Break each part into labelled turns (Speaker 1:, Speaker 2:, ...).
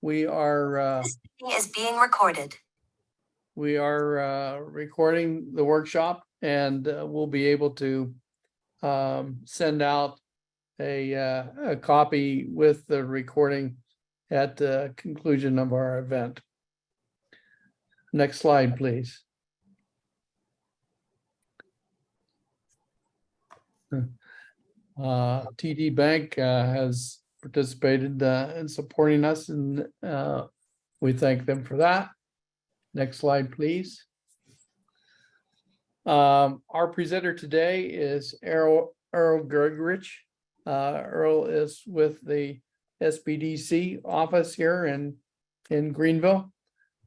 Speaker 1: we are
Speaker 2: This meeting is being recorded.
Speaker 1: recording the workshop, and we'll be able to send out a copy with the recording at the conclusion of our event. Next slide, please. TD Bank has participated in supporting us, and we thank them for that. Next slide, please. Our presenter today is Earl Gergerich. Earl is with the SBDC office here in Greenville.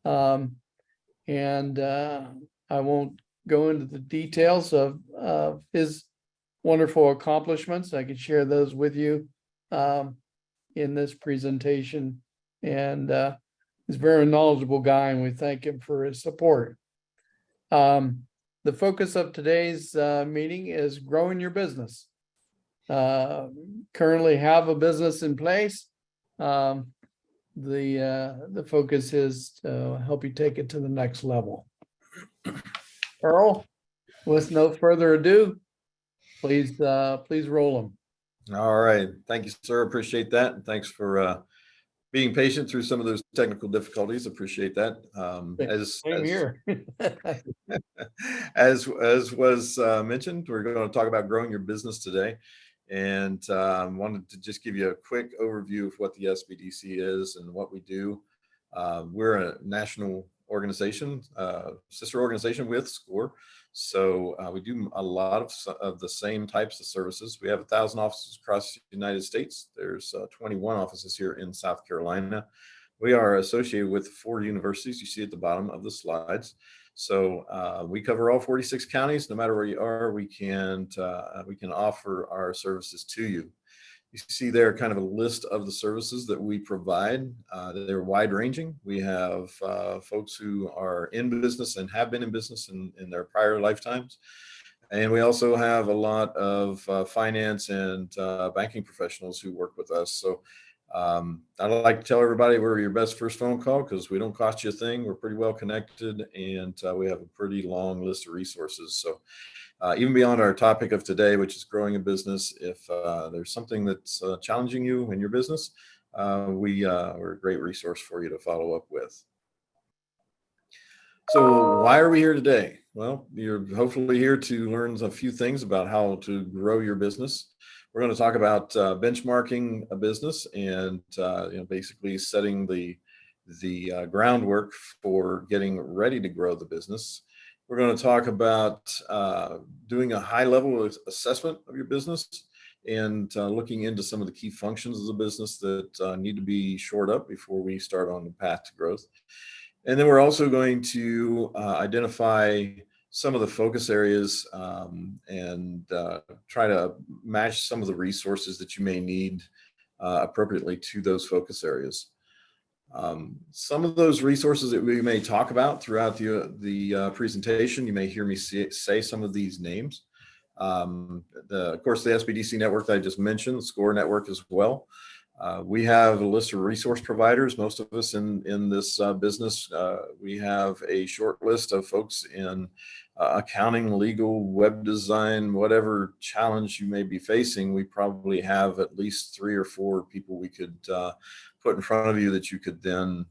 Speaker 1: And I won't go into the details of his wonderful accomplishments. I could share those with you in this presentation. And he's a very knowledgeable guy, and we thank him for his support. The focus of today's meeting is growing your business. Currently have a business in place. The focus is to help you take it to the next level. Earl, with no further ado, please roll them.
Speaker 3: All right. Thank you, sir. Appreciate that. And thanks for being patient through some of those technical difficulties. Appreciate that.
Speaker 1: Same here.
Speaker 3: As was mentioned, we're going to talk about growing your business today. And wanted to just give you a quick overview of what the SBDC is and what we do. We're a national organization, sister organization with SCORE. So we do a lot of the same types of services. We have 1,000 offices across the United States. There's 21 offices here in South Carolina. We are associated with 4 universities you see at the bottom of the slides. So we cover all 46 counties. No matter where you are, we can offer our services to you. You see there kind of a list of the services that we provide. They're wide ranging. We have folks who are in business and have been in business in their prior lifetimes. And we also have a lot of finance and banking professionals who work with us. So I'd like to tell everybody we're your best first phone call because we don't cost you a thing. We're pretty well connected, and we have a pretty long list of resources. So even beyond our topic of today, which is growing a business, if there's something that's challenging you in your business, we're a great resource for you to follow up with. So why are we here today? Well, you're hopefully here to learn a few things about how to grow your business. We're going to talk about benchmarking a business and basically setting the groundwork for getting ready to grow the business. We're going to talk about doing a high level assessment of your business and looking into some of the key functions of the business that need to be shored up before we start on the path to growth. And then we're also going to identify some of the focus areas and try to match some of the resources that you may need appropriately to those focus areas. Some of those resources that we may talk about throughout the presentation, you may hear me say some of these names. Of course, the SBDC network that I just mentioned, the SCORE network as well. We have a list of resource providers. Most of us in this business, we have a short list of folks in accounting, legal, web design, whatever challenge you may be facing. We probably have at least 3 or 4 people we could put in front of you that you could then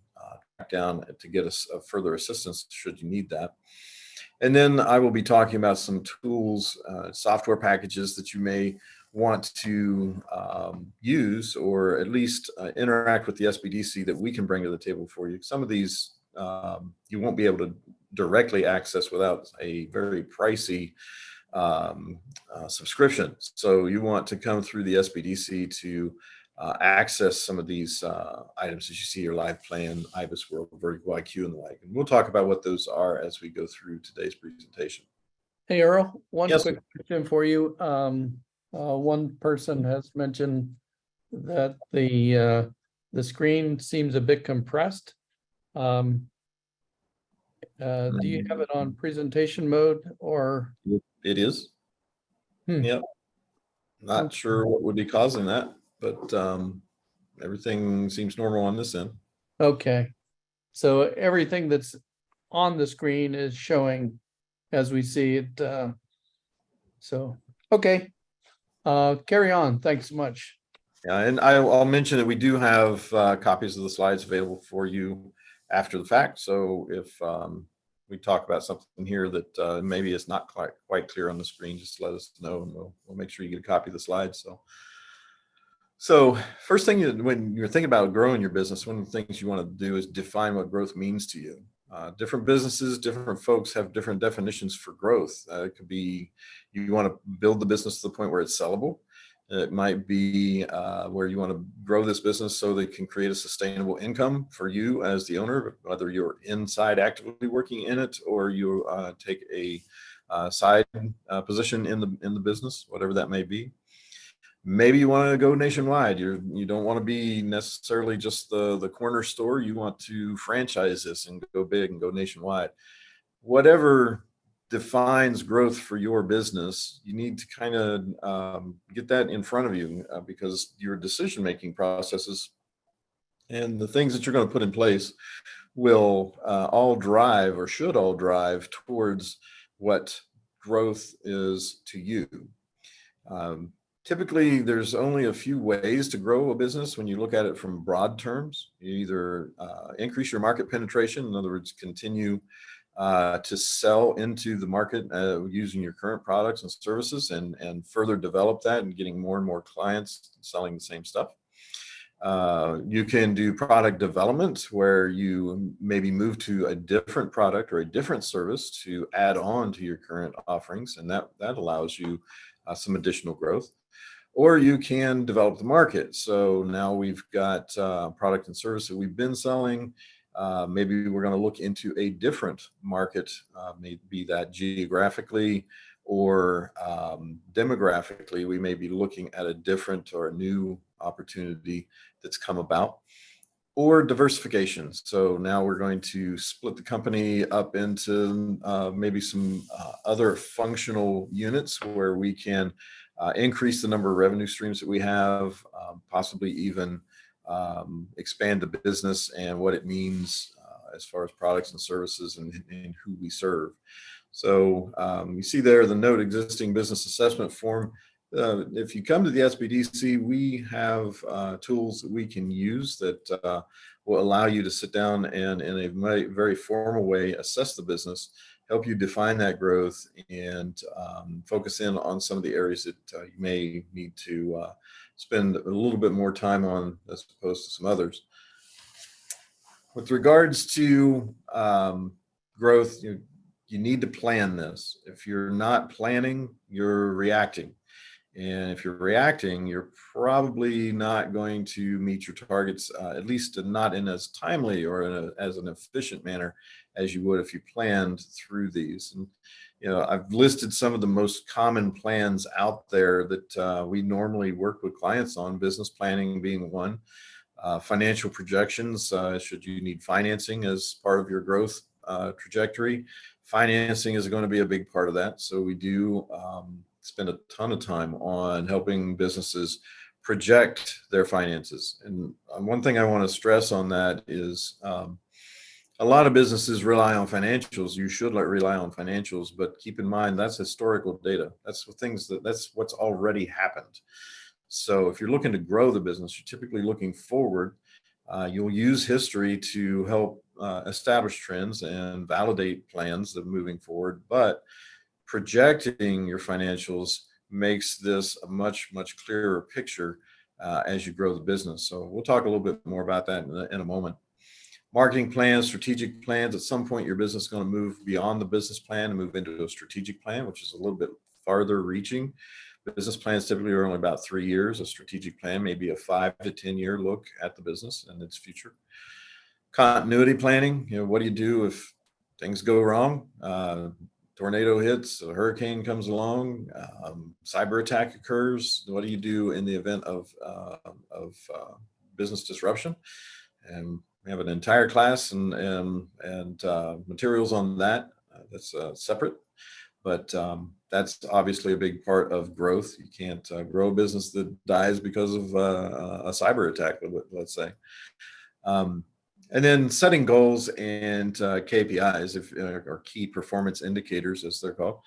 Speaker 3: track down to get us further assistance should you need that. And then I will be talking about some tools, software packages that you may want to use or at least interact with the SBDC that we can bring to the table for you. Some of these you won't be able to directly access without a very pricey subscription. So you want to come through the SBDC to access some of these items as you see your live plan, IBIS World, Vertical IQ, and the like. And we'll talk about what those are as we go through today's presentation.
Speaker 1: Hey, Earl, one
Speaker 3: Yes,
Speaker 1: quick question for you. One person has mentioned that the screen seems a bit compressed. Do you have it on presentation mode or?
Speaker 3: It is. Yep. Not sure what would be causing that, but everything seems normal on this end.
Speaker 1: Okay. So everything that's on the screen is showing as we see it. So, okay. Carry on. Thanks so much.
Speaker 3: Yeah, and I'll mention that we do have copies of the slides available for you after the fact. So if we talk about something here that maybe is not quite clear on the screen, just let us know, and we'll make sure you get a copy of the slides. So first thing, when you're thinking about growing your business, one of the things you want to do is define what growth means to you. Different businesses, different folks have different definitions for growth. It could be you want to build the business to the point where it's sellable. It might be where you want to grow this business so that it can create a sustainable income for you as the owner, whether you're inside actively working in it or you take a side position in the business, whatever that may be. Maybe you want to go nationwide. You don't want to be necessarily just the corner store. You want to franchise this and go big and go nationwide. Whatever defines growth for your business, you need to kind of get that in front of you because your decision-making processes and the things that you're going to put in place will all drive or should all drive towards what growth is to you. Typically, there's only a few ways to grow a business when you look at it from broad terms. You either increase your market penetration, in other words, continue to sell into the market using your current products and services and further develop that and getting more and more clients selling the same stuff. You can do product development where you maybe move to a different product or a different service to add on to your current offerings, and that allows you some additional growth. Or you can develop the market. So now we've got product and service that we've been selling. Maybe we're going to look into a different market, maybe that geographically or demographically. We may be looking at a different or a new opportunity that's come about. Or diversification. So now we're going to split the company up into maybe some other functional units where we can increase the number of revenue streams that we have, possibly even expand the business and what it means as far as products and services and who we serve. So you see there the note existing business assessment form. If you come to the SBDC, we have tools that we can use that will allow you to sit down and in a very formal way assess the business, help you define that growth, and focus in on some of the areas that you may need to spend a little bit more time on as opposed to some others. With regards to growth, you need to plan this. If you're not planning, you're reacting. And if you're reacting, you're probably not going to meet your targets, at least not in as timely or as an efficient manner as you would if you planned through these. And, I've listed some of the most common plans out there that we normally work with clients on, business planning being one. Financial projections, should you need financing as part of your growth trajectory. Financing is going to be a big part of that. So we do spend a ton of time on helping businesses project their finances. And one thing I want to stress on that is a lot of businesses rely on financials. You should rely on financials, but keep in mind that's historical data. That's what's already happened. So if you're looking to grow the business, you're typically looking forward. You'll use history to help establish trends and validate plans of moving forward, but projecting your financials makes this a much clearer picture as you grow the business. So we'll talk a little bit more about that in a moment. Marketing plans, strategic plans. At some point, your business is going to move beyond the business plan and move into a strategic plan, which is a little bit farther reaching. Business plans typically are only about 3 years. A strategic plan may be a 5 to 10 year look at the business and its future. Continuity planning. What do you do if things go wrong? Tornado hits, a hurricane comes along, cyber attack occurs. What do you do in the event of business disruption? And we have an entire class and materials on that. That's separate, but that's obviously a big part of growth. You can't grow a business that dies because of a cyber attack, let's say. And then setting goals and KPIs, or key performance indicators, as they're called.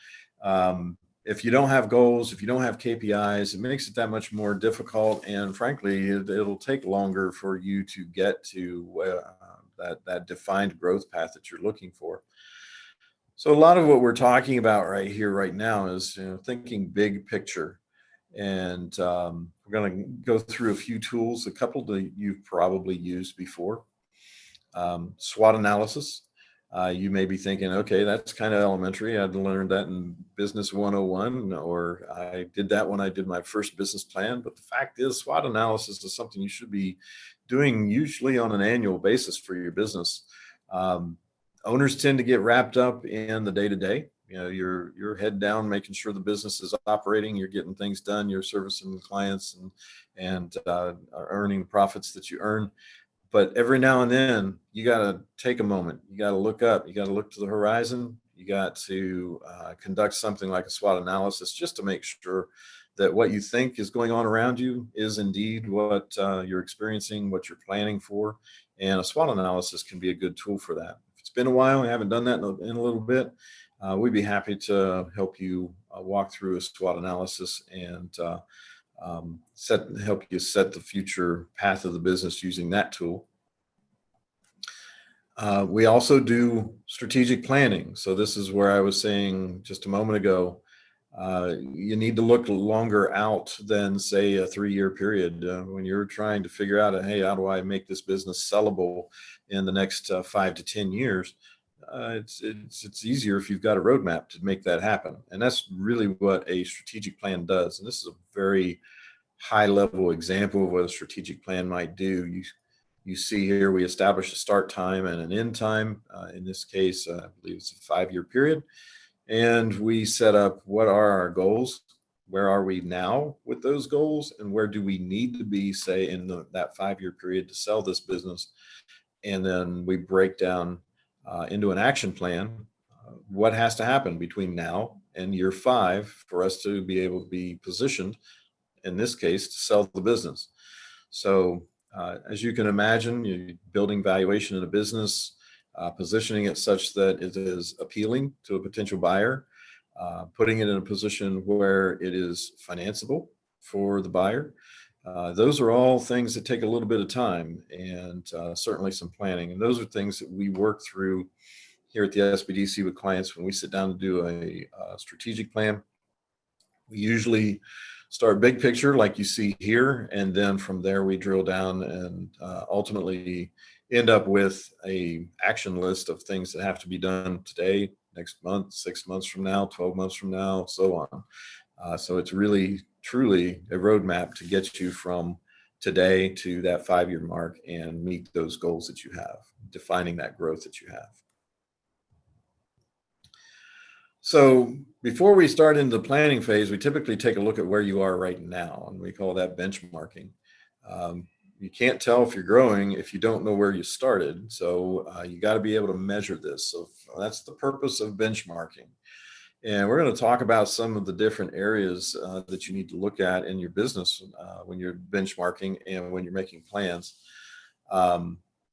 Speaker 3: If you don't have goals, if you don't have KPIs, it makes it that much more difficult. And frankly, it'll take longer for you to get to that defined growth path that you're looking for. So a lot of what we're talking about right here, right now, is thinking big picture. And we're going to go through a few tools, a couple that you've probably used before. SWOT analysis. You may be thinking, okay, that's kind of elementary. I'd learned that in Business 101, or I did that when I did my first business plan. But the fact is, SWOT analysis is something you should be doing usually on an annual basis for your business. Owners tend to get wrapped up in the day-to-day. You're head down, making sure the business is operating, you're getting things done, you're servicing the clients, and are earning the profits that you earn. But every now and then, you got to take a moment. You got to look up. You got to look to the horizon. You got to conduct something like a SWOT analysis, just to make sure that what you think is going on around you is indeed what you're experiencing, what you're planning for. And a SWOT analysis can be a good tool for that. If it's been a while and you haven't done that in a little bit, we'd be happy to help you walk through a SWOT analysis and help you set the future path of the business using that tool. We also do strategic planning. So this is where I was saying just a moment ago, you need to look longer out than, say, a 3-year period. When you're trying to figure out, hey, how do I make this business sellable in the next 5 to 10 years? It's easier if you've got a roadmap to make that happen. And that's really what a strategic plan does. And this is a very high level example of what a strategic plan might do. You see here, we establish a start time and an end time. In this case, I believe it's a 5-year period. And we set up, what are our goals? Where are we now with those goals? And where do we need to be, say, in that 5-year period to sell this business? And then we break down into an action plan, what has to happen between now and year 5 for us to be able to be positioned, in this case, to sell the business. So as you can imagine, you're building valuation in a business, positioning it such that it is appealing to a potential buyer, putting it in a position where it is financeable for the buyer. Those are all things that take a little bit of time and certainly some planning. And those are things that we work through here at the SBDC with clients when we sit down to do a strategic plan. We usually start big picture like you see here, and then from there we drill down and ultimately end up with a action list of things that have to be done today, next month, 6 months from now, 12 months from now, so on. So it's really truly a roadmap to get you from today to that 5-year mark and meet those goals that you have, defining that growth that you have. So before we start into the planning phase, we typically take a look at where you are right now, and we call that benchmarking. You can't tell if you're growing if you don't know where you started. So you got to be able to measure this. So that's the purpose of benchmarking. And we're going to talk about some of the different areas that you need to look at in your business when you're benchmarking and when you're making plans.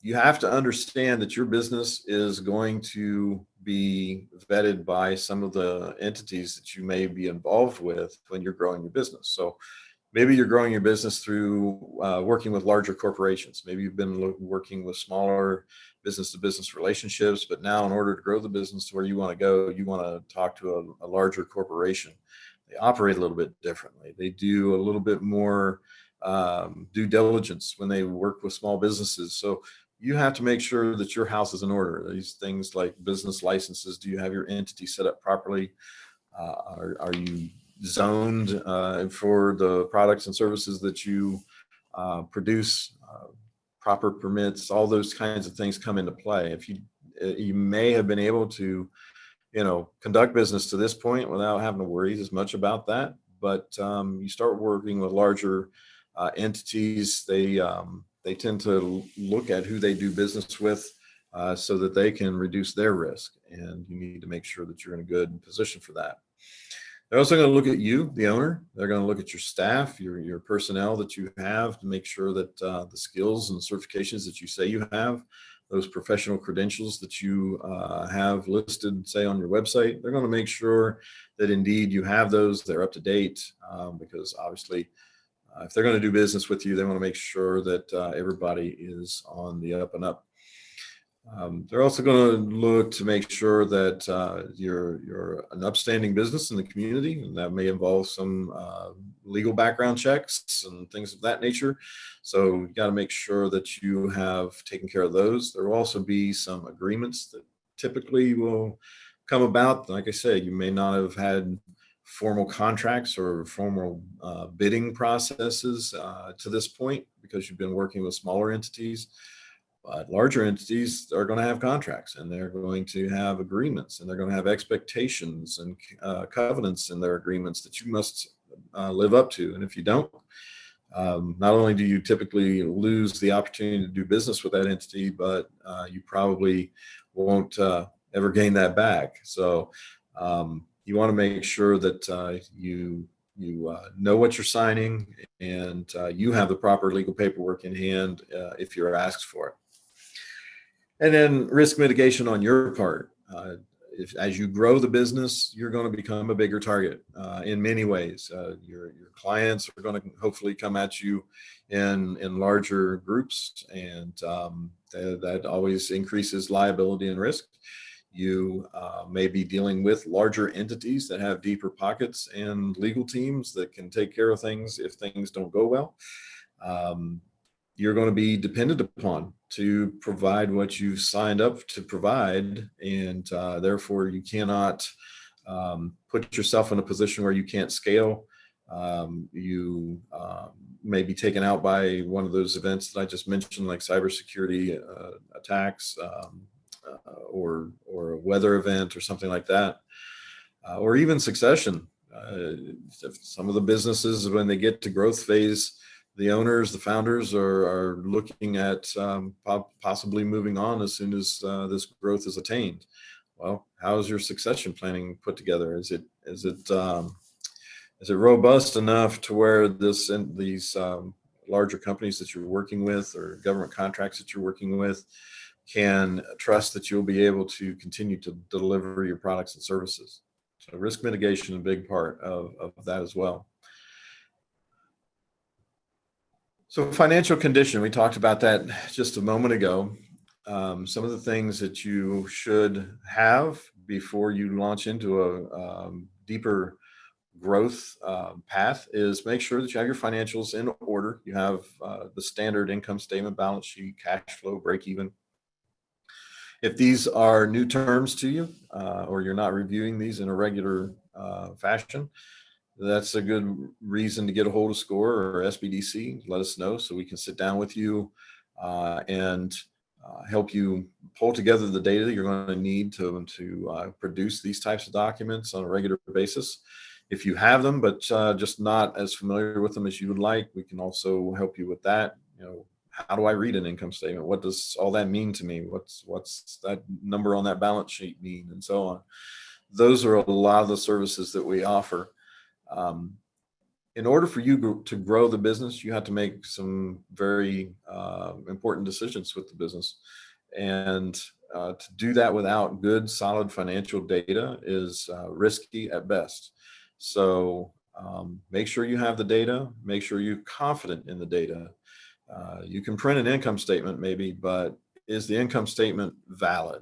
Speaker 3: You have to understand that your business is going to be vetted by some of the entities that you may be involved with when you're growing your business. So maybe you're growing your business through working with larger corporations. Maybe you've been working with smaller business-to-business relationships, but now in order to grow the business to where you want to go, you want to talk to a larger corporation. They operate a little bit differently. They do a little bit more due diligence when they work with small businesses. So you have to make sure that your house is in order. These things like business licenses, do you have your entity set up properly? Are you zoned for the products and services that you produce? Proper permits, all those kinds of things come into play. If you may have been able to, conduct business to this point without having to worry as much about that, but you start working with larger entities, they tend to look at who they do business with so that they can reduce their risk, and you need to make sure that you're in a good position for that. They're also going to look at you, the owner. They're going to look at your staff, your personnel that you have to make sure that the skills and certifications that you say you have, those professional credentials that you have listed, say, on your website, they're going to make sure that indeed you have those, they're up to date, because obviously if they're going to do business with you, they want to make sure that everybody is on the up and up. They're also going to look to make sure that you're an upstanding business in the community, and that may involve some legal background checks and things of that nature. So you got to make sure that you have taken care of those. There will also be some agreements that typically will come about. Like I said, you may not have had formal contracts or formal bidding processes to this point because you've been working with smaller entities. But larger entities are going to have contracts, and they're going to have agreements, and they're going to have expectations and covenants in their agreements that you must live up to. And if you don't, not only do you typically lose the opportunity to do business with that entity, but you probably won't ever gain that back. So you want to make sure that you know what you're signing, and you have the proper legal paperwork in hand if you're asked for it. And then risk mitigation on your part. As you grow the business, you're going to become a bigger target in many ways. Your clients are going to hopefully come at you in larger groups, and that always increases liability and risk. You may be dealing with larger entities that have deeper pockets and legal teams that can take care of things if things don't go well. You're going to be dependent upon to provide what you've signed up to provide, and therefore you cannot put yourself in a position where you can't scale. You may be taken out by one of those events that I just mentioned, like cybersecurity attacks, or a weather event or something like that, or even succession. Some of the businesses, when they get to growth phase, the owners, the founders are looking at possibly moving on as soon as this growth is attained. Well, how is your succession planning put together? Is it robust enough to where these larger companies that you're working with or government contracts that you're working with can trust that you'll be able to continue to deliver your products and services? So risk mitigation is a big part of that as well. So financial condition, we talked about that just a moment ago. Some of the things that you should have before you launch into a deeper growth path is make sure that you have your financials in order. You have the standard income statement, balance sheet, cash flow, break even. If these are new terms to you, or you're not reviewing these in a regular fashion, that's a good reason to get a hold of SCORE or SBDC. Let us know so we can sit down with you and help you pull together the data that you're going to need to produce these types of documents on a regular basis. If you have them, but just not as familiar with them as you would like, we can also help you with that. How do I read an income statement? What does all that mean to me? What's that number on that balance sheet mean? And so on. Those are a lot of the services that we offer. In order for you to grow the business, you have to make some very important decisions with the business. And to do that without good, solid financial data is risky at best. So make sure you have the data, make sure you're confident in the data. You can print an income statement maybe, but is the income statement valid?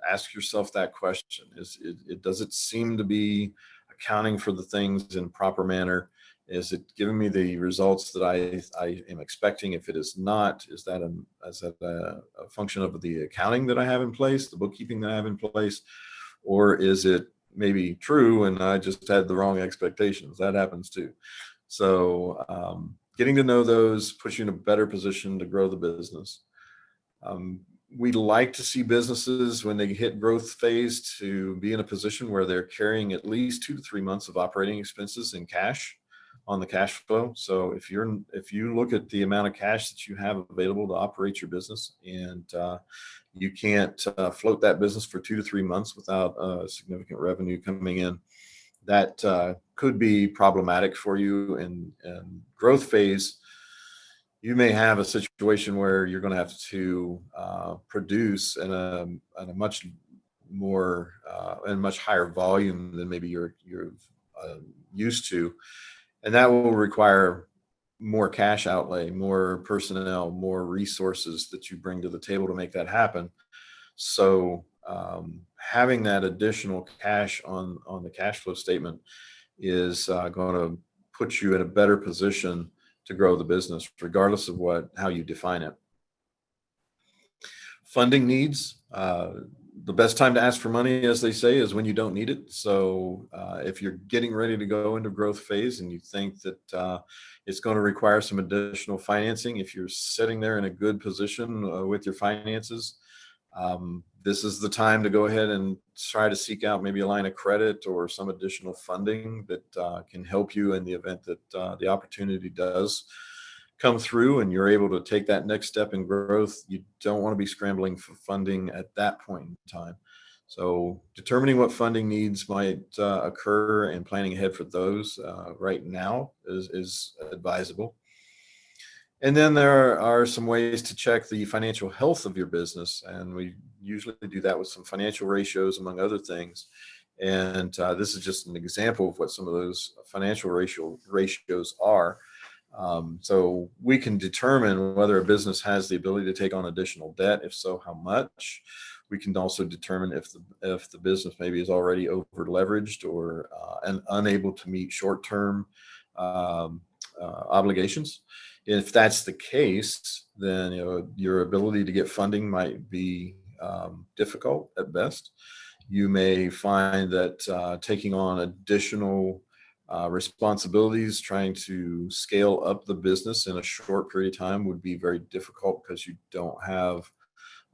Speaker 3: Ask yourself that question. Does it seem to be accounting for the things in proper manner? Is it giving me the results that I am expecting? If it is not, is that a function of the accounting that I have in place, the bookkeeping that I have in place? Or is it maybe true and I just had the wrong expectations? That happens too. So getting to know those puts you in a better position to grow the business. We'd like to see businesses, when they hit growth phase, to be in a position where they're carrying at least 2 to 3 months of operating expenses in cash on the cash flow. So if you look at the amount of cash that you have available to operate your business, and you can't float that business for 2 to 3 months without significant revenue coming in, that could be problematic for you in growth phase. You may have a situation where you're going to have to produce in a much more and much higher volume than maybe you're uh, used to, and that will require more cash outlay, more personnel, more resources that you bring to the table to make that happen. So having that additional cash on the cash flow statement is going to put you in a better position to grow the business, regardless of what how you define it. Funding needs. The best time to ask for money, as they say, is when you don't need it. So if you're getting ready to go into growth phase and you think that it's going to require some additional financing, if you're sitting there in a good position with your finances, this is the time to go ahead and try to seek out maybe a line of credit or some additional funding that can help you in the event that the opportunity does come through and you're able to take that next step in growth. You don't want to be scrambling for funding at that point in time. So determining what funding needs might occur and planning ahead for those right now is advisable. And then there are some ways to check the financial health of your business. And we usually do that with some financial ratios, among other things. And this is just an example of what some of those financial ratios are. So we can determine whether a business has the ability to take on additional debt. If so, how much. We can also determine if the business maybe is already over leveraged or and unable to meet short-term obligations. If that's the case, then your ability to get funding might be difficult at best. You may find that taking on additional responsibilities, trying to scale up the business in a short period of time would be very difficult because you don't have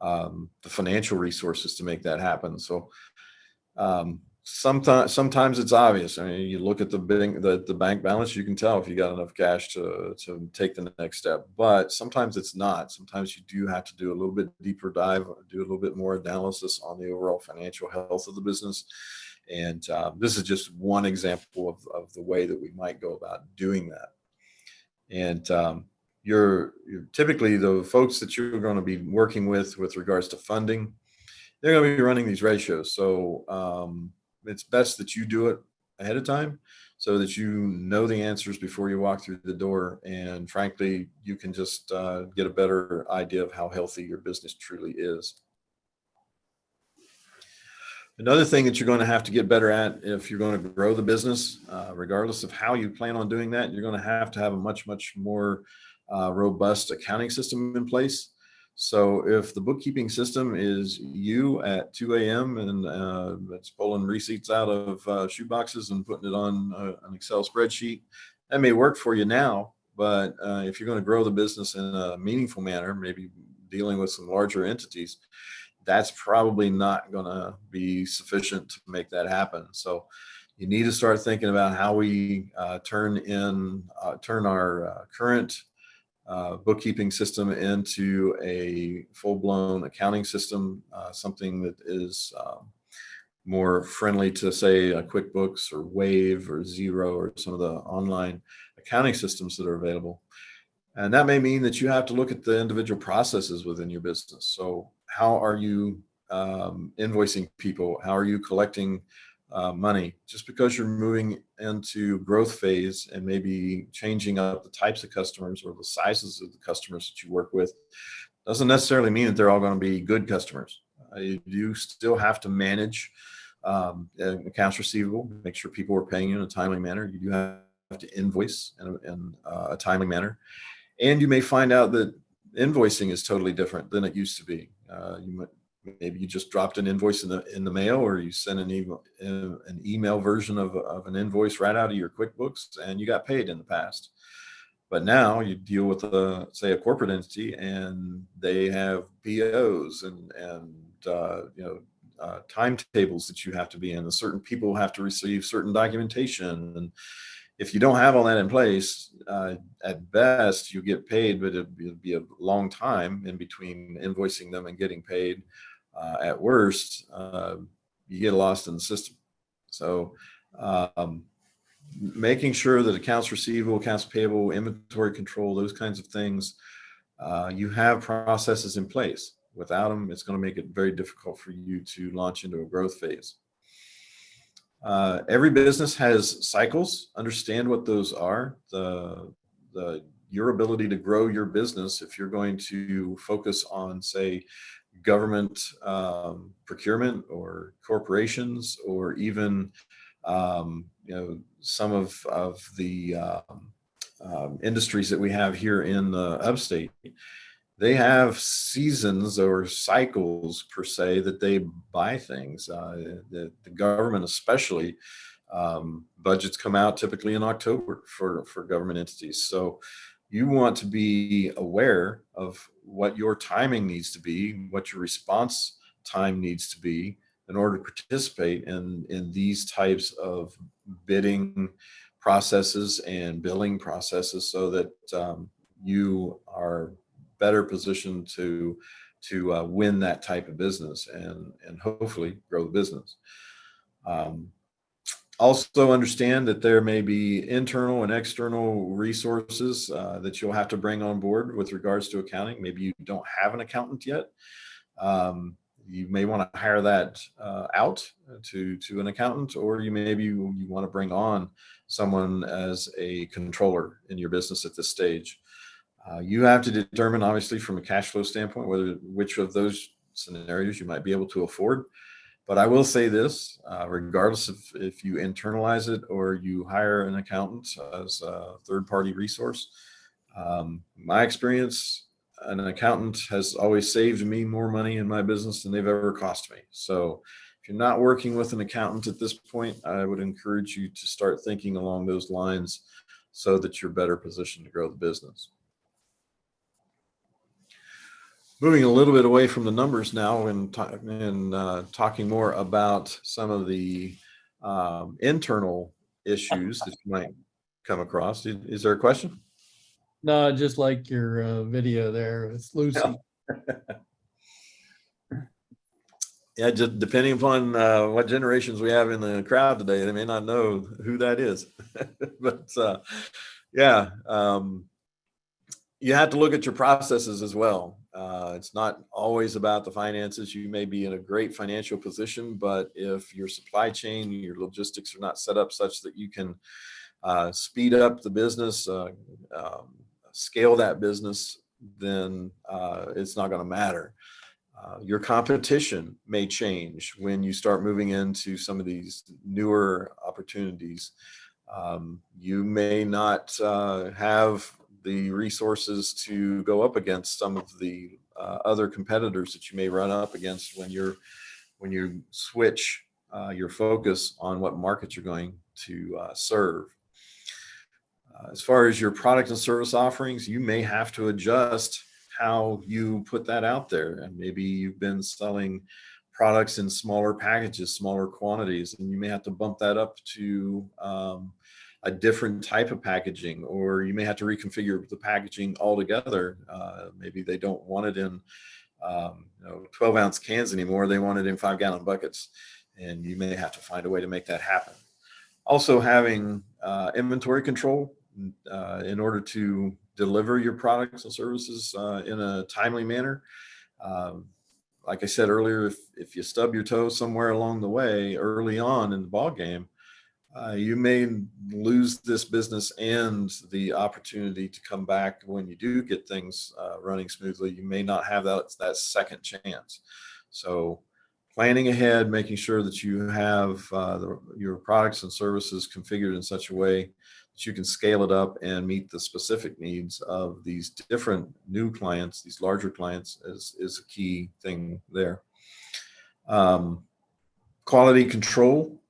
Speaker 3: the financial resources to make that happen. So sometimes it's obvious. I mean, you look at the bank balance, you can tell if you got enough cash to take the next step. But sometimes it's not. Sometimes you do have to do a little bit deeper dive, do a little bit more analysis on the overall financial health of the business. And this is just one example of the way that we might go about doing that. And you're typically the folks that you're going to be working with regards to funding, they're going to be running these ratios. So it's best that you do it ahead of time so that you know the answers before you walk through the door. And frankly, you can just get a better idea of how healthy your business truly is. Another thing that you're going to have to get better at if you're going to grow the business, regardless of how you plan on doing that, you're going to have a much more robust accounting system in place. So if the bookkeeping system is you at 2 a.m. and it's pulling receipts out of shoe boxes and putting it on an Excel spreadsheet, that may work for you now. But if you're going to grow the business in a meaningful manner, maybe dealing with some larger entities, that's probably not going to be sufficient to make that happen. So you need to start thinking about how we turn our current bookkeeping system into a full-blown accounting system, something that is more friendly to, say, QuickBooks or Wave or Xero or some of the online accounting systems that are available. And that may mean that you have to look at the individual processes within your business. So how are you invoicing people? How are you collecting money? Just because you're moving into growth phase and maybe changing up the types of customers or the sizes of the customers that you work with doesn't necessarily mean that they're all going to be good customers. You still have to manage accounts receivable, make sure people are paying you in a timely manner. You do have to invoice in a timely manner. And you may find out that invoicing is totally different than it used to be. Maybe you just dropped an invoice in the mail, or you sent an email version of an invoice right out of your QuickBooks, and you got paid in the past. But now you deal with say a corporate entity, and they have POs and timetables that you have to be in. And certain people have to receive certain documentation, and if you don't have all that in place, at best you get paid, but it'd be a long time in between invoicing them and getting paid. At worst, you get lost in the system. So Um, Making sure that accounts receivable, accounts payable, inventory control, those kinds of things, you have processes in place. Without them, it's going to make it very difficult for you to launch into a growth phase. Every business has cycles. Understand what those are. Your ability to grow your business, if you're going to focus on, say, government procurement or corporations, or even some of the industries that we have here in the upstate, they have seasons or cycles per se that they buy things. The government, especially, budgets come out typically in October for government entities. So you want to be aware of what your timing needs to be, what your response time needs to be in order to participate in these types of bidding processes and billing processes, so that you are better positioned to win that type of business and hopefully grow the business. Also understand that there may be internal and external resources that you'll have to bring on board with regards to accounting. Maybe you don't have an accountant yet. You may want to hire that out to an accountant, or you want to bring on someone as a controller in your business at this stage. You have to determine, obviously, from a cash flow standpoint, which of those scenarios you might be able to afford. But I will say this, regardless of if you internalize it or you hire an accountant as a third-party resource, my experience, an accountant has always saved me more money in my business than they've ever cost me. So if you're not working with an accountant at this point, I would encourage you to start thinking along those lines so that you're better positioned to grow the business. Moving a little bit away from the numbers now and talking more about some of the internal issues that you might come across. Is there a question?
Speaker 1: No, just like your video there, it's Lucy.
Speaker 3: Yeah, just depending upon what generations we have in the crowd today, they may not know who that is. But you have to look at your processes as well. It's not always about the finances. You may be in a great financial position, but if your supply chain, your logistics are not set up such that you can speed up the business, scale that business, then it's not going to matter. Your competition may change when you start moving into some of these newer opportunities. You may not have the resources to go up against some of the other competitors that you may run up against when you switch your focus on what market you're going to serve. As far as your product and service offerings, you may have to adjust how you put that out there. And maybe you've been selling products in smaller packages, smaller quantities, and you may have to bump that up to a different type of packaging, or you may have to reconfigure the packaging altogether. Maybe they don't want it in 12-ounce cans anymore. They want it in 5-gallon buckets, and you may have to find a way to make that happen. Also, having inventory control in order to deliver your products and services in a timely manner. Like I said earlier, if you stub your toe somewhere along the way early on in the ball game, you may lose this business and the opportunity to come back when you do get things running smoothly. You may not have that second chance. So planning ahead, making sure that you have your products and services configured in such a way that you can scale it up and meet the specific needs of these different new clients, these larger clients, is a key thing there. Quality control.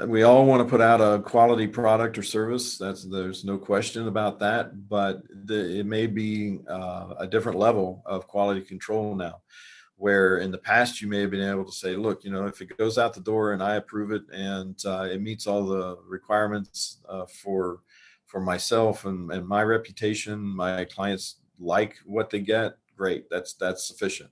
Speaker 3: We all want to put out a quality product or service. There's no question about that, but it may be a different level of quality control now, where in the past you may have been able to say, look, if it goes out the door and I approve it and it meets all the requirements for myself and my reputation, my clients like what they get, great, that's sufficient.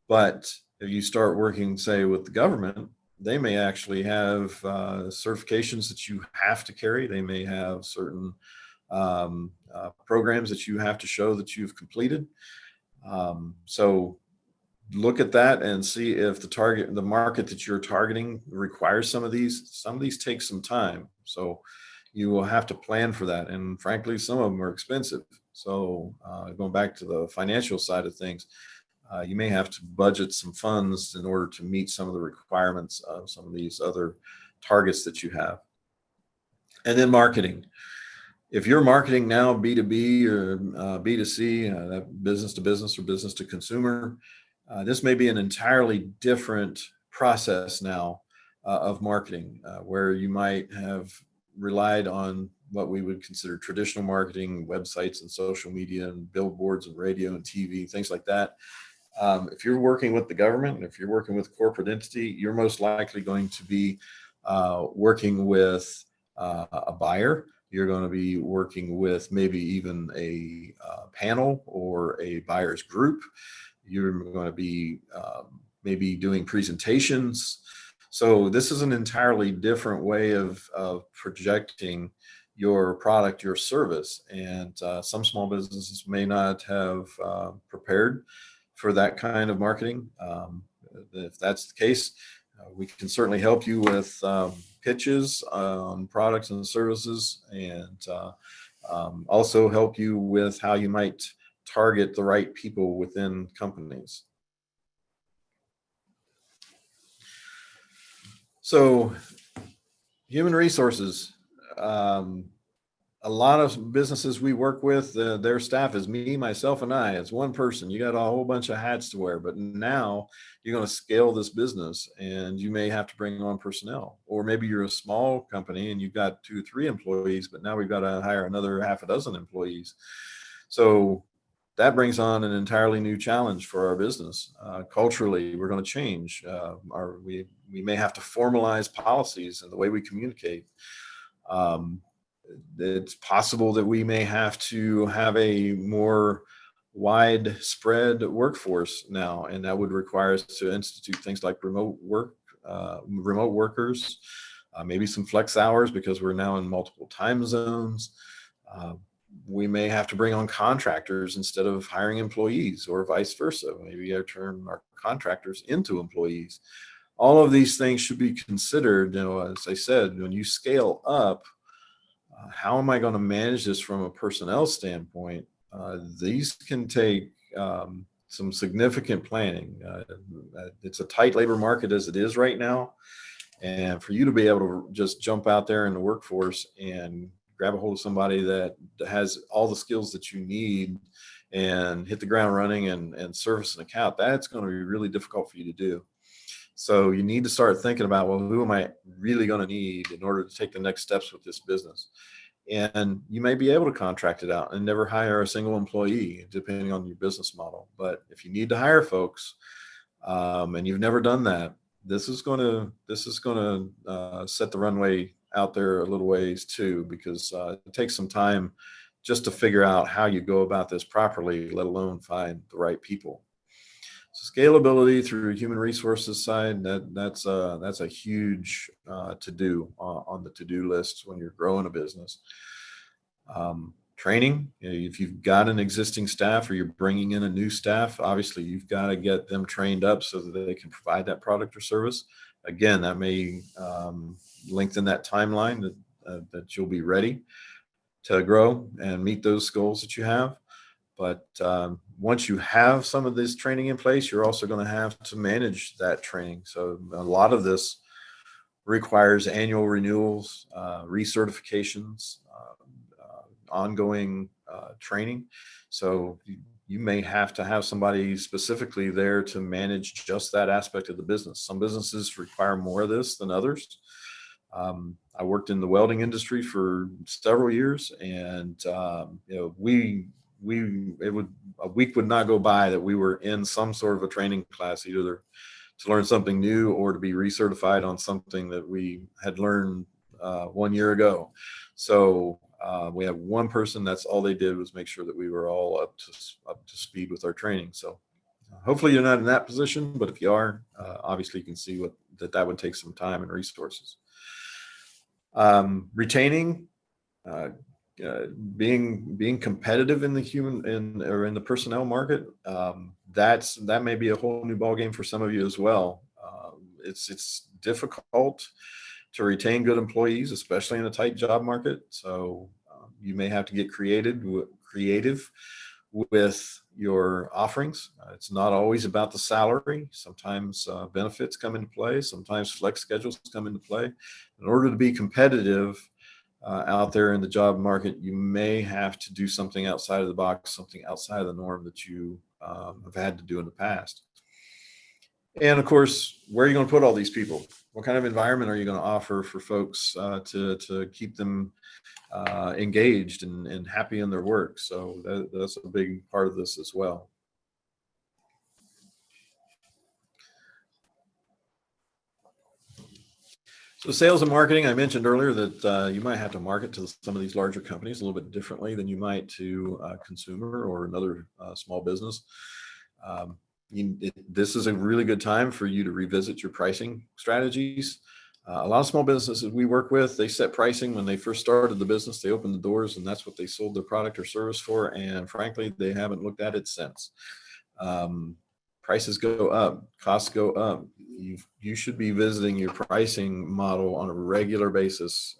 Speaker 3: But if you start working, say, with the government, they may actually have certifications that you have to carry. They may have certain programs that you have to show that you've completed. So look at that and see if the market that you're targeting requires some of these. Some of these take some time. So you will have to plan for that. And frankly, some of them are expensive. So going back to the financial side of things, you may have to budget some funds in order to meet some of the requirements of some of these other targets that you have. And then marketing. If you're marketing now B2B or B2C, business to business or business to consumer, this may be an entirely different process now of marketing, where you might have relied on what we would consider traditional marketing, websites and social media and billboards and radio and TV, things like that. If you're working with the government, if you're working with a corporate entity, you're most likely going to be working with a buyer. You're going to be working with maybe even a panel or a buyer's group. You're going to be maybe doing presentations. So this is an entirely different way of projecting your product, your service. And some small businesses may not have prepared for that kind of marketing. If that's the case, we can certainly help you with pitches on products and services, and also help you with how you might target the right people within companies. So human resources, a lot of businesses we work with, their staff is me, myself, and I. It's one person. You got a whole bunch of hats to wear, but now you're going to scale this business and you may have to bring on personnel. Or maybe you're a small company and you've got 2 or 3 employees, but now we've got to hire another half a dozen employees. So that brings on an entirely new challenge for our business. Culturally, we're going to change. We may have to formalize policies and the way we communicate. It's possible that we may have to have a more widespread workforce now, and that would require us to institute things like remote workers, maybe some flex hours because we're now in multiple time zones. We may have to bring on contractors instead of hiring employees, or vice versa. Maybe turn our contractors into employees. All of these things should be considered. As I said, when you scale up, how am I going to manage this from a personnel standpoint? These can take some significant planning. It's a tight labor market as it is right now. And for you to be able to just jump out there in the workforce and grab a hold of somebody that has all the skills that you need and hit the ground running and service an account, that's going to be really difficult for you to do. So you need to start thinking about, well, who am I really going to need in order to take the next steps with this business? And you may be able to contract it out and never hire a single employee, depending on your business model. But if you need to hire folks, and you've never done that, this is going to set the runway out there a little ways too, because it takes some time just to figure out how you go about this properly, let alone find the right people. So scalability through human resources side, that's a huge to-do on the to-do list when you're growing a business. Training, if you've got an existing staff or you're bringing in a new staff, obviously you've got to get them trained up so that they can provide that product or service. Again, that may lengthen that timeline that you'll be ready to grow and meet those goals that you have. But once you have some of this training in place, you're also going to have to manage that training. So a lot of this requires annual renewals, recertifications, ongoing training. So you may have to have somebody specifically there to manage just that aspect of the business. Some businesses require more of this than others. I worked in the welding industry for several years, and a week would not go by that we were in some sort of a training class, either to learn something new or to be recertified on something that we had learned 1 year ago. So we have one person, that's all they did was make sure that we were all up to speed with our training. So hopefully you're not in that position, but if you are, obviously you can see that would take some time and resources. Retaining, uh, being competitive in the or in the personnel market, that may be a whole new ballgame for some of you as well. It's difficult to retain good employees, especially in a tight job market. So you may have to get creative with your offerings. It's not always about the salary. Sometimes benefits come into play. Sometimes flex schedules come into play. In order to be competitive out there in the job market, you may have to do something outside of the box, something outside of the norm that you have had to do in the past. And of course, where are you going to put all these people? What kind of environment are you going to offer for folks to keep them engaged and happy in their work? So that's a big part of this as well. So sales and marketing, I mentioned earlier that you might have to market to some of these larger companies a little bit differently than you might to a consumer or another small business. This is a really good time for you to revisit your pricing strategies. A lot of small businesses we work with, they set pricing when they first started the business. They opened the doors and that's what they sold their product or service for. And frankly, they haven't looked at it since. Prices go up, costs go up. You should be visiting your pricing model on a regular basis,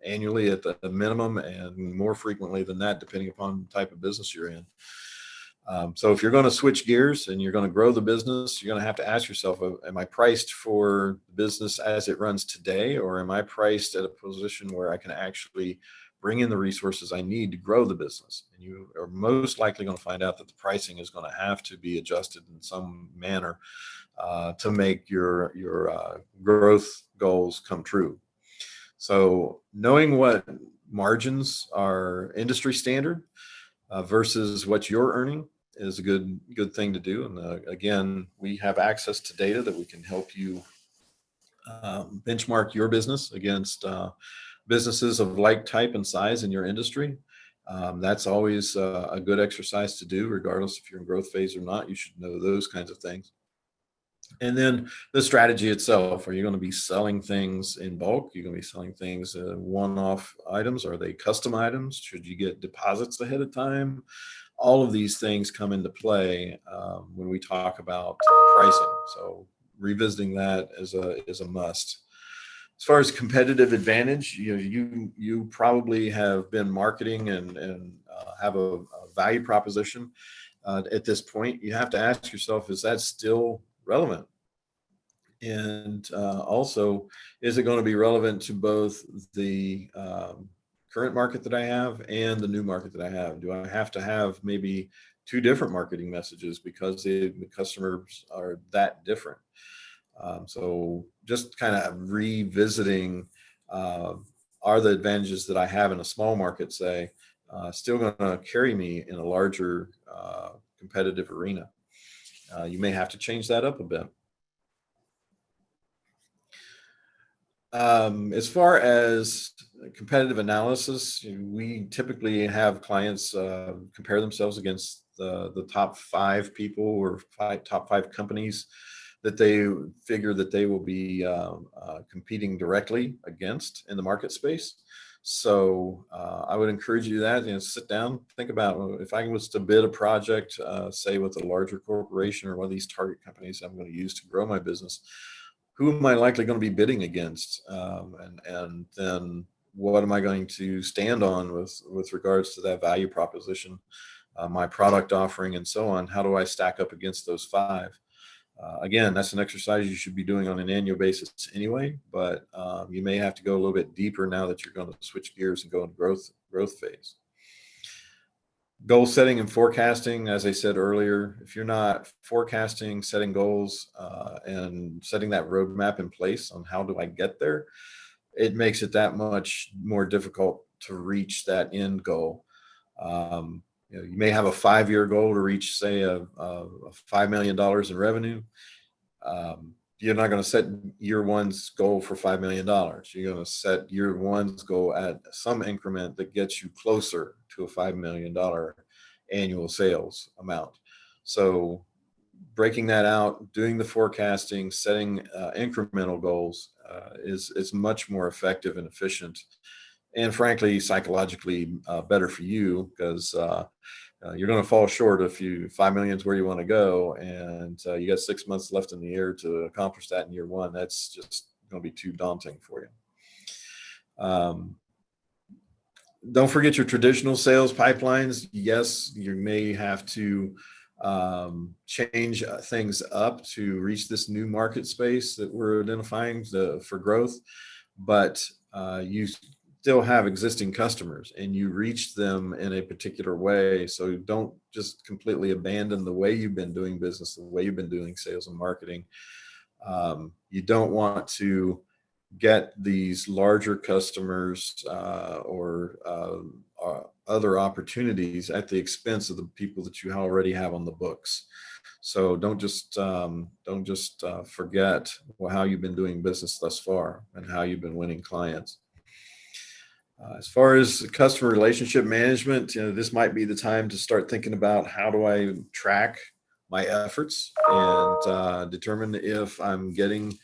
Speaker 3: annually at the minimum, and more frequently than that, depending upon the type of business you're in. So if you're going to switch gears and you're going to grow the business, you're going to have to ask yourself, am I priced for the business as it runs today, or am I priced at a position where I can actually bring in the resources I need to grow the business? And you are most likely going to find out that the pricing is going to have to be adjusted in some manner to make your growth goals come true. So knowing what margins are industry standard versus what you're earning is a good thing to do. And again, we have access to data that we can help you benchmark your business against businesses of like type and size in your industry. That's always a good exercise to do, regardless if you're in growth phase or not. You should know those kinds of things. And then the strategy itself. Are you going to be selling things in bulk? You're going to be selling things one-off items? Are they custom items? Should you get deposits ahead of time? All of these things come into play when we talk about pricing. So revisiting that is a must. As far as competitive advantage, you probably have been marketing and have a value proposition at this point. You have to ask yourself, is that still relevant? And also, is it going to be relevant to both the current market that I have and the new market that I have? Do I have to have maybe two different marketing messages because the customers are that different? So just kind of revisiting, are the advantages that I have in a small market, say, still going to carry me in a larger competitive arena? You may have to change that up a bit. As far as competitive analysis, we typically have clients compare themselves against the top 5 people or top 5 companies that they figure that they will be competing directly against in the market space. So I would encourage you to that, sit down, think about, if I was to bid a project, say with a larger corporation or one of these target companies I'm going to use to grow my business, who am I likely going to be bidding against? And then what am I going to stand on with regards to that value proposition, my product offering, and so on? How do I stack up against those 5? Again, that's an exercise you should be doing on an annual basis anyway, but you may have to go a little bit deeper now that you're going to switch gears and go into growth phase. Goal setting and forecasting, as I said earlier, if you're not forecasting, setting goals, and setting that roadmap in place on how do I get there, it makes it that much more difficult to reach that end goal. You may have a 5-year goal to reach, say, a $5 million in revenue. You're not going to set year one's goal for $5 million. You're going to set year one's goal at some increment that gets you closer to a $5 million annual sales amount. So breaking that out, doing the forecasting, setting incremental goals is much more effective and efficient, and frankly, psychologically better for you, because you're going to fall short if 5 million is where you want to go, and you got 6 months left in the year to accomplish that in year one. That's just going to be too daunting for you. Don't forget your traditional sales pipelines. Yes, you may have to change things up to reach this new market space that we're identifying for growth, but you still have existing customers and you reach them in a particular way. So don't just completely abandon the way you've been doing business, the way you've been doing sales and marketing. You don't want to get these larger customers or other opportunities at the expense of the people that you already have on the books. So don't just forget how you've been doing business thus far and how you've been winning clients. As far as customer relationship management, this might be the time to start thinking about, how do I track my efforts and determine if I'm getting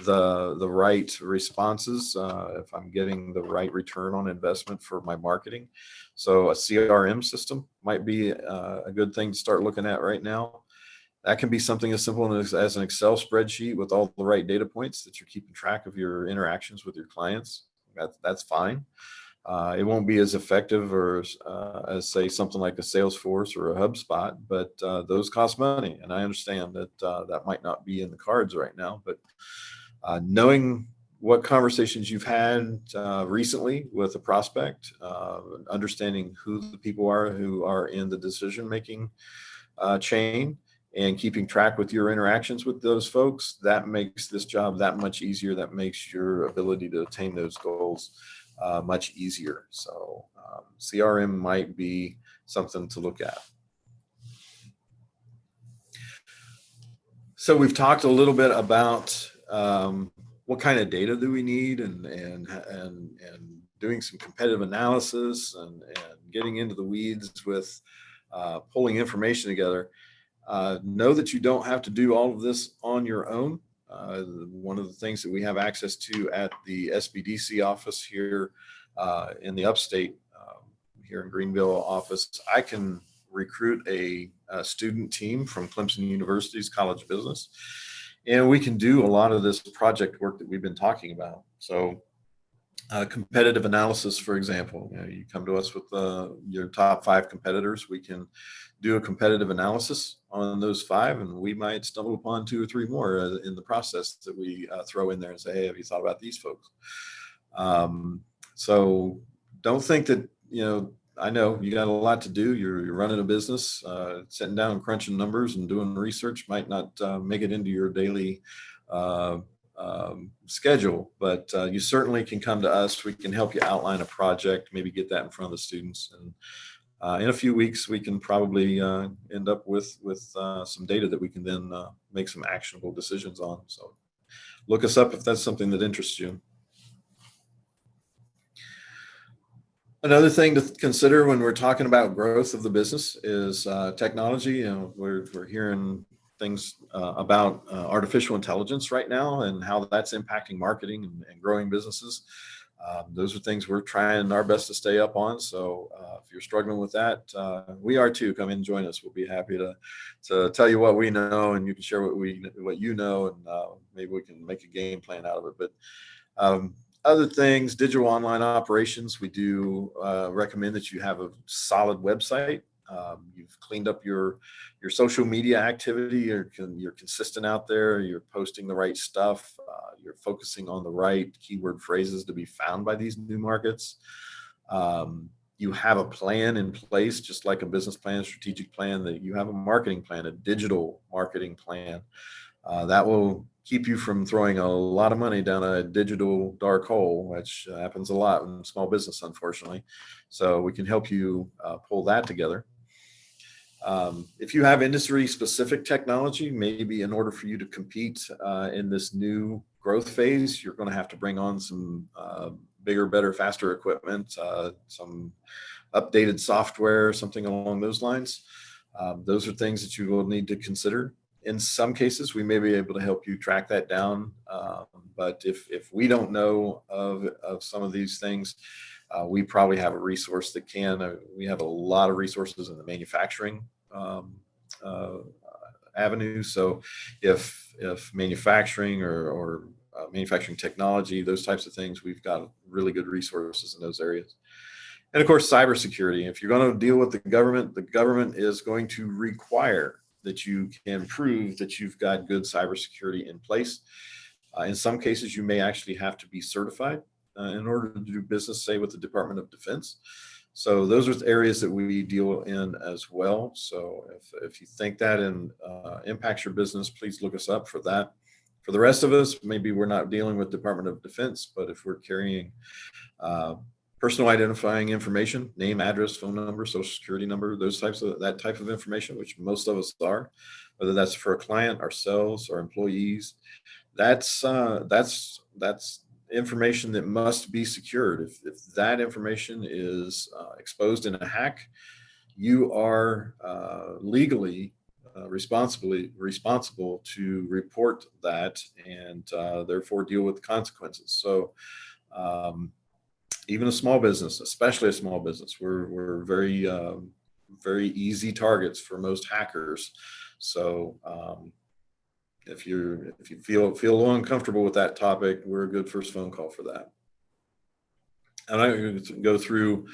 Speaker 3: the right responses, if I'm getting the right return on investment for my marketing. So a CRM system might be a good thing to start looking at right now. That can be something as simple as an Excel spreadsheet with all the right data points that you're keeping track of your interactions with your clients. That's fine. It won't be as effective or as say something like a Salesforce or a HubSpot, but those cost money. And I understand that that might not be in the cards right now, but knowing what conversations you've had recently with a prospect, understanding who the people are who are in the decision-making chain, and keeping track with your interactions with those folks, that makes this job that much easier. That makes your ability to attain those goals much easier. So CRM might be something to look at. So we've talked a little bit about what kind of data do we need, and doing some competitive analysis and getting into the weeds with pulling information together. Know that you don't have to do all of this on your own. One of the things that we have access to at the SBDC office here in the upstate, here in Greenville office, I can recruit a student team from Clemson University's College of Business, and we can do a lot of this project work that we've been talking about. So competitive analysis, for example, you come to us with your top 5 competitors. We can do a competitive analysis on those 5, and we might stumble upon 2 or 3 more in the process that we throw in there and say, hey, have you thought about these folks? So don't think that, I know you got a lot to do. You're running a business, sitting down, crunching numbers and doing research might not make it into your daily schedule, but you certainly can come to us. We can help you outline a project, maybe get that in front of the students, and in a few weeks we can probably end up with some data that we can then make some actionable decisions on. So look us up if that's something that interests you. Another thing to consider when we're talking about growth of the business is technology. We're hearing things about artificial intelligence right now and how that's impacting marketing and growing businesses. Those are things we're trying our best to stay up on. So if you're struggling with that, we are too. Come in and join us. We'll be happy to tell you what we know, and you can share what you know, and maybe we can make a game plan out of it. But other things, digital online operations, we do recommend that you have a solid website. You've cleaned up your social media activity. You're consistent out there. You're posting the right stuff. You're focusing on the right keyword phrases to be found by these new markets. You have a plan in place, just like a business plan, a strategic plan, that you have a marketing plan, a digital marketing plan that will keep you from throwing a lot of money down a digital dark hole, which happens a lot in small business, unfortunately. So we can help you pull that together. If you have industry specific technology, maybe in order for you to compete in this new growth phase, you're going to have to bring on some bigger, better, faster equipment, some updated software, something along those lines. Those are things that you will need to consider. In some cases, we may be able to help you track that down. But if we don't know of some of these things, we probably have a resource that can. We have a lot of resources in the manufacturing uh, avenue. So if manufacturing or manufacturing technology, those types of things, we've got really good resources in those areas. And of course, cybersecurity. If you're going to deal with the government is going to require that you can prove that you've got good cybersecurity in place. In some cases, you may actually have to be certified in order to do business, say, with the Department of Defense. So those are the areas that we deal in as well. So if you think that impacts your business, please look us up for that. For the rest of us, maybe we're not dealing with Department of Defense, but if we're carrying personal identifying information, name, address, phone number, social security number, that type of information, which most of us are, whether that's for a client, ourselves, or employees, that's information that must be secured. If that information is exposed in a hack, you are legally responsible to report that and therefore deal with the consequences. So even a small business, especially a small business, we're very very easy targets for most hackers. So if you feel a little uncomfortable with that topic, we're a good first phone call for that. And I'm going to go through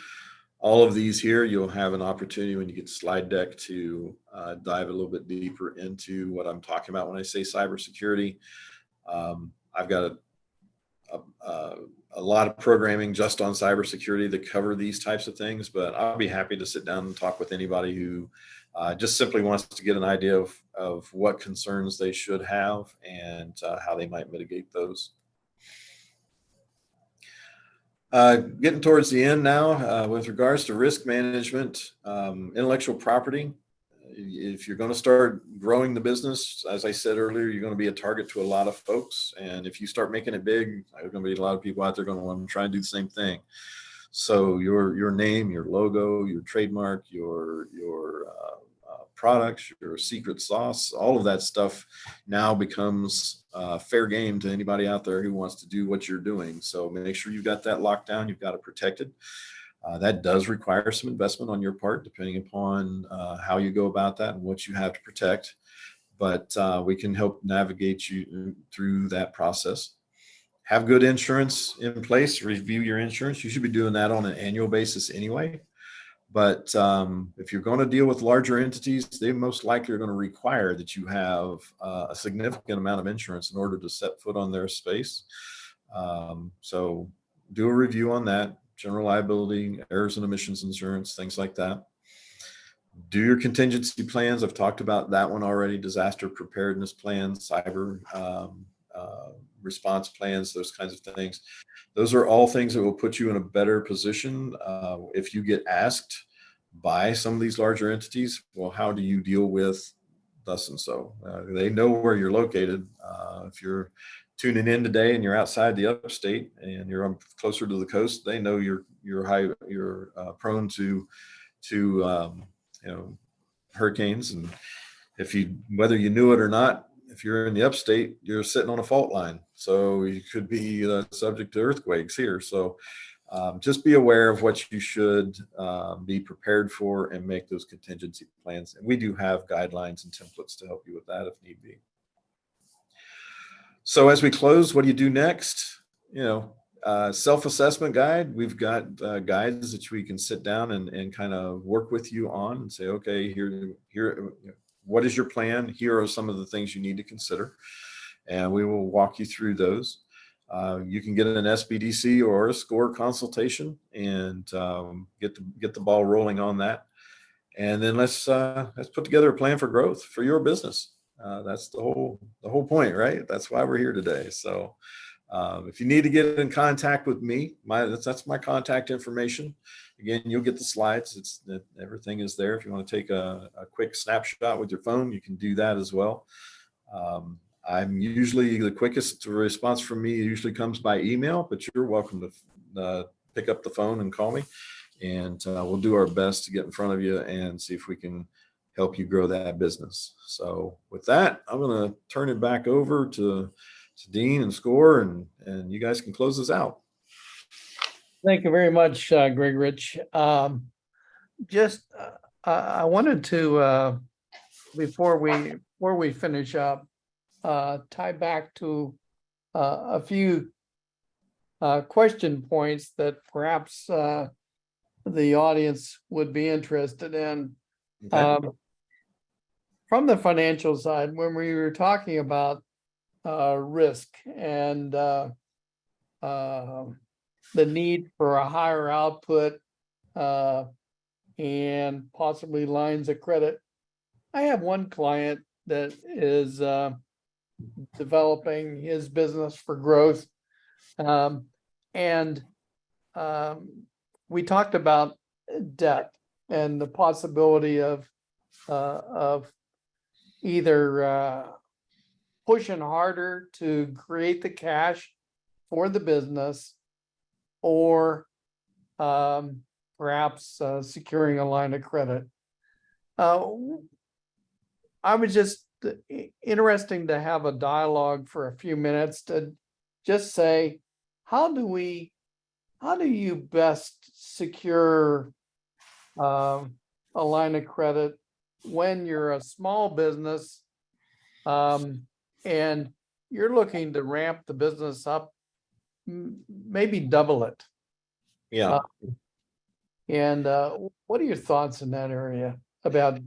Speaker 3: all of these here. You'll have an opportunity when you get the slide deck to dive a little bit deeper into what I'm talking about when I say cybersecurity. I've got a lot of programming just on cybersecurity that cover these types of things, but I'll be happy to sit down and talk with anybody who just simply wants to get an idea of what concerns they should have and how they might mitigate those. Getting towards the end now, with regards to risk management, intellectual property. If you're going to start growing the business, as I said earlier, you're going to be a target to a lot of folks. And if you start making it big, there's going to be a lot of people out there going to want to try and do the same thing. So your name, your logo, your trademark, your products, your secret sauce, all of that stuff now becomes fair game to anybody out there who wants to do what you're doing. So make sure you've got that locked down. You've got it protected. That does require some investment on your part, depending upon how you go about that and what you have to protect. But we can help navigate you through that process. Have good insurance in place. Review your insurance. You should be doing that on an annual basis anyway. But if you're going to deal with larger entities, they most likely are going to require that you have a significant amount of insurance in order to set foot on their space. So do a review on that. General liability, errors and omissions insurance, things like that. Do your contingency plans. I've talked about that one already. Disaster preparedness plans, cyber response plans, those kinds of things. Those are all things that will put you in a better position if you get asked by some of these larger entities, well, how do you deal with thus and so? They know where you're located. If you're tuning in today and you're outside the upstate and you're closer to the coast, they know you're prone to hurricanes. And whether you knew it or not, if you're in the upstate, you're sitting on a fault line, so you could be subject to earthquakes here. So just be aware of what you should be prepared for and make those contingency plans. And we do have guidelines and templates to help you with that if need be. So as we close, what do you do next? Self-assessment guide. We've got guides that we can sit down and kind of work with you on and say, okay, here, what is your plan? Here are some of the things you need to consider. And we will walk you through those. You can get an SBDC or a SCORE consultation and get the ball rolling on that. And then let's put together a plan for growth for your business. That's the whole point, right? That's why we're here today. So if you need to get in contact with me, that's my contact information. Again, you'll get the slides. Everything is there. If you want to take a quick snapshot with your phone, you can do that as well. I'm usually the quickest response from me usually comes by email, but you're welcome to pick up the phone and call me, and we'll do our best to get in front of you and see if we can help you grow that business. So with that, I'm going to turn it back over to Dean and Score, and you guys can close this out.
Speaker 1: Thank you very much, Greg Rich. Just, I wanted to, before we finish up, tie back to a few question points that perhaps the audience would be interested in.
Speaker 3: Okay.
Speaker 1: From the financial side, when we were talking about risk and the need for a higher output and possibly lines of credit. I have one client that is developing his business for growth. And we talked about debt and the possibility of either pushing harder to create the cash for the business, or perhaps securing a line of credit. I was just interesting to have a dialogue for a few minutes to just say, how do you best secure a line of credit when you're a small business and you're looking to ramp the business up, maybe double it?
Speaker 3: Yeah.
Speaker 1: And what are your thoughts in that area about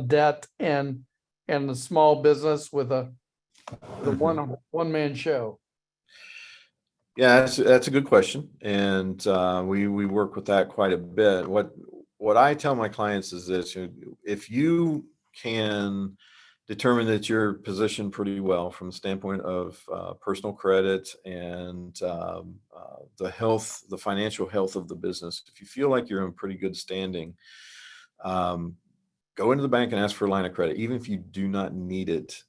Speaker 1: debt and the small business with the one man show?
Speaker 3: Yeah, that's a good question, and we work with that quite a bit. What I tell my clients is this: if you can determine that you're positioned pretty well from the standpoint of personal credit and the financial health of the business, if you feel like you're in pretty good standing, go into the bank and ask for a line of credit, even if you do not need it.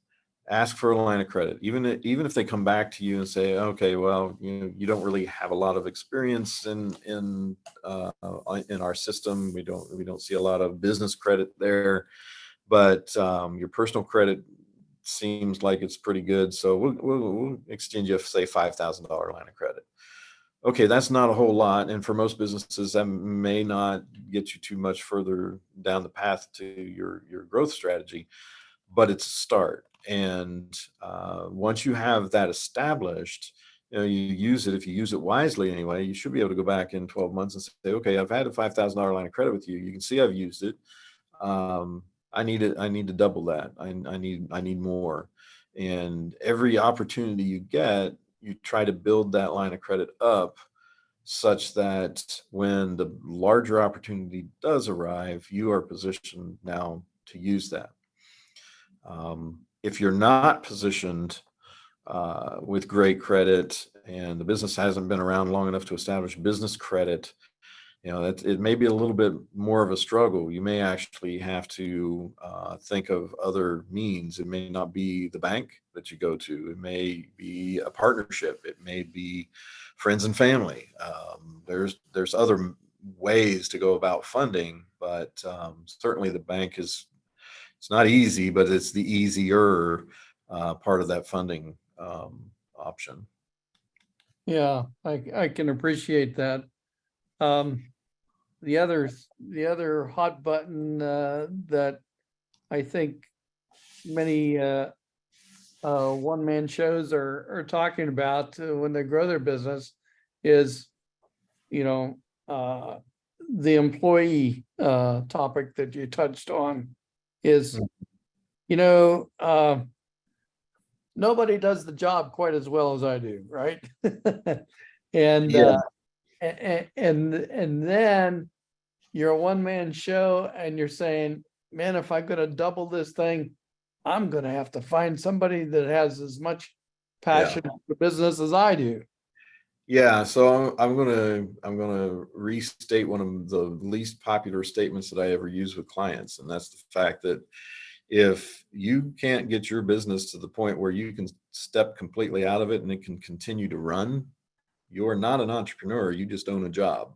Speaker 3: Ask for a line of credit, even if they come back to you and say, okay, well, you don't really have a lot of experience in our system. We don't see a lot of business credit there, but your personal credit seems like it's pretty good. So we'll extend you, say, $5,000 line of credit. Okay, that's not a whole lot, and for most businesses, that may not get you too much further down the path to your growth strategy, but it's a start. And once you have that established, you use it. If you use it wisely anyway, you should be able to go back in 12 months and say, okay, I've had a $5,000 line of credit with you. You can see I've used it. I need to double that. I need more. And every opportunity you get, you try to build that line of credit up such that when the larger opportunity does arrive, you are positioned now to use that. If you're not positioned with great credit and the business hasn't been around long enough to establish business credit, it may be a little bit more of a struggle. You may actually have to think of other means. It may not be the bank that you go to. It may be a partnership. It may be friends and family. There's other ways to go about funding, but certainly the bank it's not easy, but it's the easier part of that funding option.
Speaker 1: Yeah, I can appreciate that. The other hot button that I think many one man shows are talking about when they grow their business is, the employee topic that you touched on is, nobody does the job quite as well as I do, right? And
Speaker 3: Yeah.
Speaker 1: and then you're a one man show and you're saying, man, if I'm gonna double this thing, I'm gonna have to find somebody that has as much passion for business as I do.
Speaker 3: Yeah, so I'm gonna restate one of the least popular statements that I ever use with clients, and that's the fact that if you can't get your business to the point where you can step completely out of it and it can continue to run, you're not an entrepreneur. You just own a job.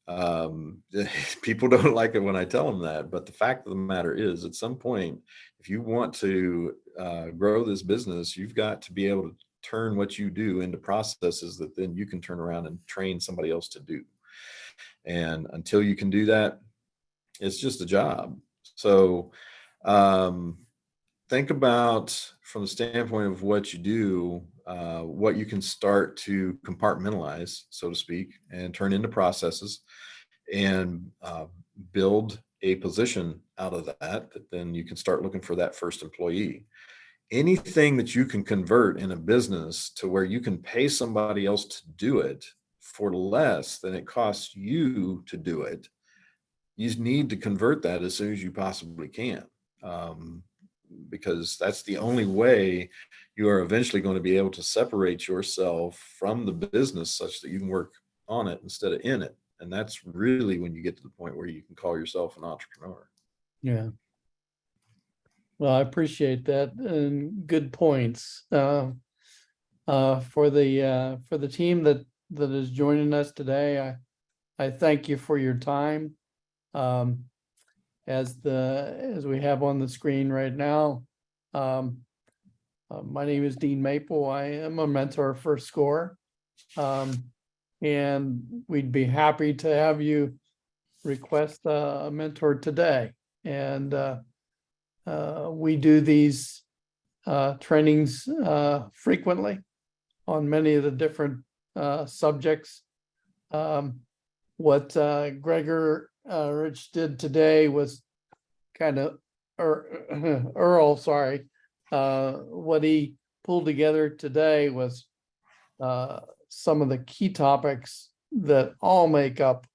Speaker 3: People don't like it when I tell them that, but the fact of the matter is, at some point, if you want to grow this business, you've got to be able to turn what you do into processes that then you can turn around and train somebody else to do. And until you can do that, it's just a job. So um, think about, from the standpoint of what you do, what you can start to compartmentalize, so to speak, and turn into processes, and build a position out of that then you can start looking for that first employee. Anything that you can convert in a business to where you can pay somebody else to do it for less than it costs you to do it, you need to convert that as soon as you possibly can. Because that's the only way you are eventually going to be able to separate yourself from the business such that you can work on it instead of in it. And that's really when you get to the point where you can call yourself an entrepreneur.
Speaker 1: Yeah. Well, I appreciate that, and good points. For the team that is joining us today, I thank you for your time. As we have on the screen right now, my name is Dean Maple. I am a mentor for SCORE. And we'd be happy to have you request a mentor today. And we do these trainings frequently on many of the different subjects. What Gregor Rich did today was kind of, Earl, sorry, what he pulled together today was some of the key topics that all make up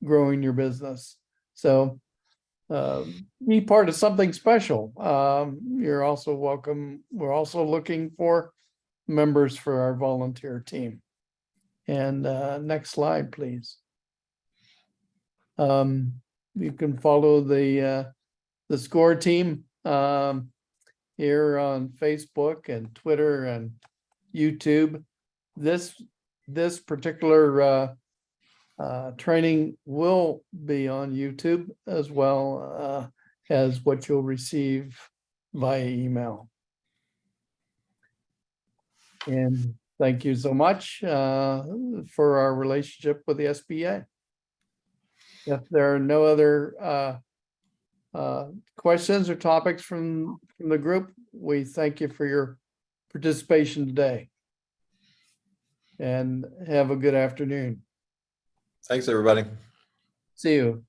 Speaker 1: growing your business. So be part of something special. You're also welcome. We're also looking for members for our volunteer team. And next slide, please. You can follow the SCORE team here on Facebook and Twitter and YouTube. This particular training will be on YouTube as well as what you'll receive via email. And thank you so much for our relationship with the SBA. If there are no other questions or topics from the group, we thank you for your participation today. And have a good afternoon.
Speaker 3: Thanks, everybody.
Speaker 1: See you.